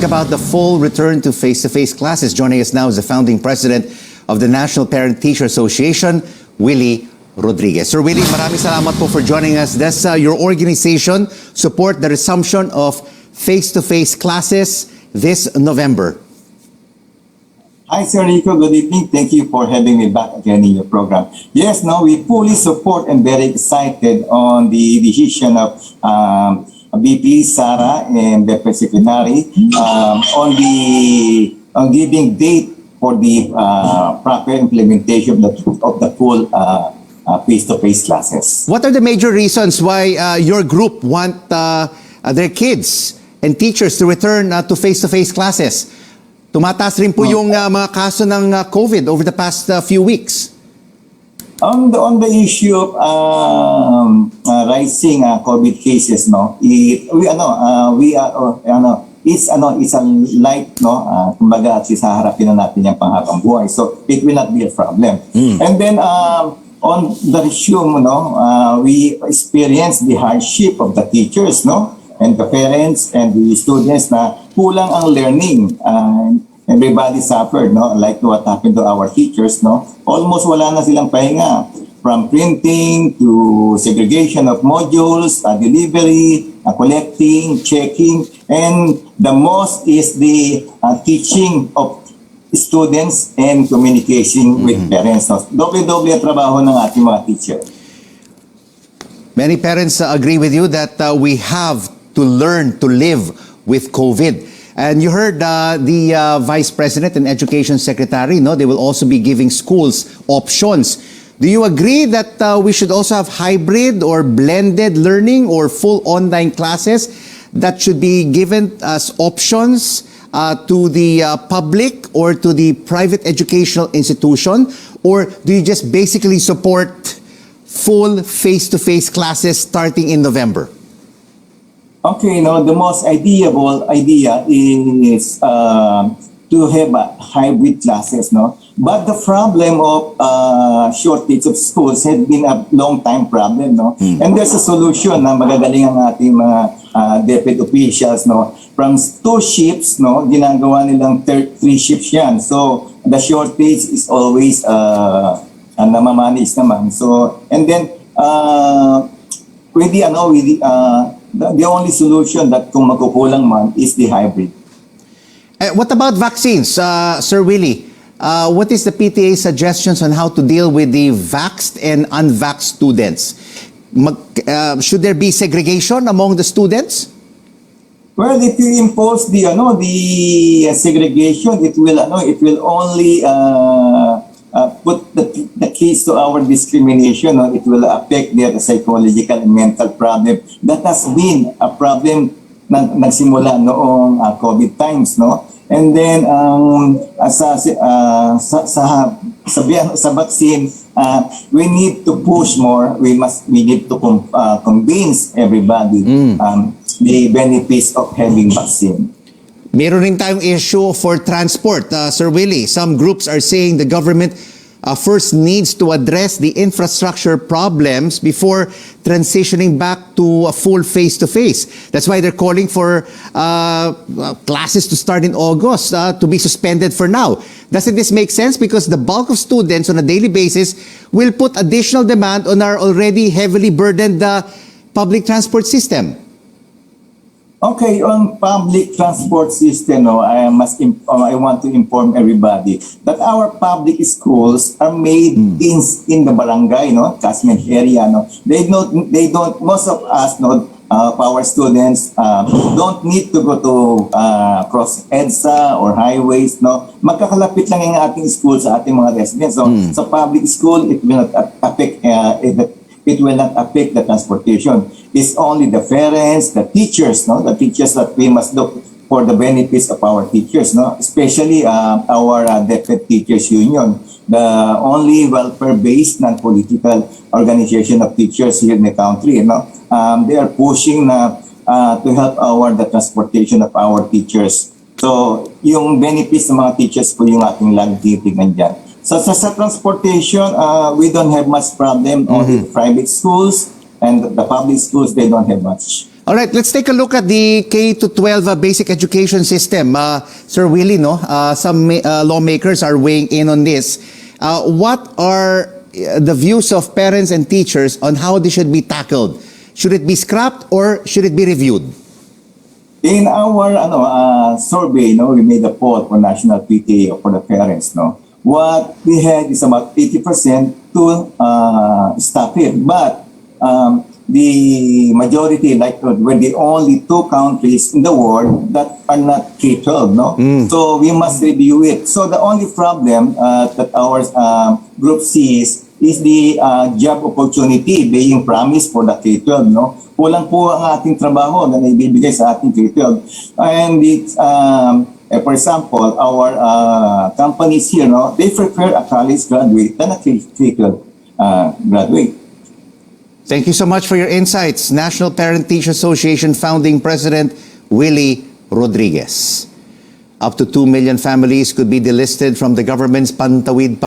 About the full return to face-to-face classes. Joining us now is the founding president of the National Parent-Teacher Association, Willie Rodriguez. Sir Willie, maraming salamat po for joining us. Does your organization support the resumption of face-to-face classes this November? Hi, Sir Nico. Good evening. Thank you for having me back again in your program. Yes, no, we fully support and very excited on the decision of BP Sara and the Secretary on giving date for the proper implementation of the full face-to-face classes. What are the major reasons why your group want their kids and teachers to return to face-to-face classes? Tumataas rin po yung mga kaso ng COVID over the past few weeks. On the issue of rising COVID cases, no, it's a light, no, kumbaga sa harapin na natin yung panghabang buhay, so it will not be a problem. And then on the issue, no, we experience the hardship of the teachers, no, and the parents and the students na kulang ang learning. Everybody suffered, no? Like what happened to our teachers, no? Almost wala na silang pahinga. From printing to segregation of modules, delivery, collecting, checking, and the most is the teaching of students and communication with parents. No? Doble-doble ang trabaho ng ating mga teacher. Many parents agree with you that we have to learn to live with COVID. And you heard the Vice President and Education Secretary, no? They will also be giving schools options. Do you agree that we should also have hybrid or blended learning or full online classes that should be given as options to the public or to the private educational institution? Or do you just basically support full face-to-face classes starting in November? Okay, no, the most idea is to have hybrid classes, no. But the problem of shortage of schools has been a long time problem, no. And there's a solution na magagaling ang ating mga DepEd officials, no. From 2 shifts, no, ginagawa nilang 3 shifts yan. So the shortage is always namamanage naman. So and then the only solution that kung magkukulang man is the hybrid. What about vaccines, Sir Willie? What is the PTA suggestions on how to deal with the vaxxed and unvaxxed students? Should there be segregation among the students? Well, if you impose the segregation, it will only put the keys to our discrimination. No? It will affect their psychological and mental problem. That has been a problem na nagsimula noong COVID times, no? And then sa vaccine, we need to push more. We need to convince everybody the benefits of having vaccine. Meron rin tayong issue for transport, Sir Willie. Some groups are saying the government first needs to address the infrastructure problems before transitioning back to a full face-to-face. That's why they're calling for classes to start in August, to be suspended for now. Doesn't this make sense? Because the bulk of students on a daily basis will put additional demand on our already heavily burdened public transport system. Okay, on public transport system, no, I want to inform everybody that our public schools are made in the barangay, no, catchment area, no. They don't. Most of us, no, our students don't need to go to cross EDSA or highways, no. Magkakalapit lang yung ating school sa ating mga residents. So sa public school, it will not affect the transportation. It's only the parents, the teachers, no, the teachers that we must look for the benefits of our teachers, no, especially our DepEd Teachers Union, the only welfare-based non-political organization of teachers here in the country. No, they are pushing to help the transportation of our teachers. So yung benefits ng mga teachers po yung ating lagi titignan dyan. So sa transportation, we don't have much problem on the private schools, and the public schools, they don't have much. All right, let's take a look at the K-12 basic education system. Sir Willie, no? Some lawmakers are weighing in on this. What are the views of parents and teachers on how this should be tackled? Should it be scrapped or should it be reviewed? In our survey, we made a poll for national PTA for the parents. What we had is about 80% to stop it. But the majority, like we're the only 2 countries in the world that are not K-12, So we must review it. So the only problem that our group sees is the job opportunity being promised for the K-12, Kulang po ang ating trabaho na naibibigay sa ating K-12. And it's, for example, our companies here, they prefer a college graduate than a K-12 graduate. Thank you so much for your insights. National Parent-Teacher Association founding president, Willie Rodriguez. Up to 2 million families could be delisted from the government's Pantawid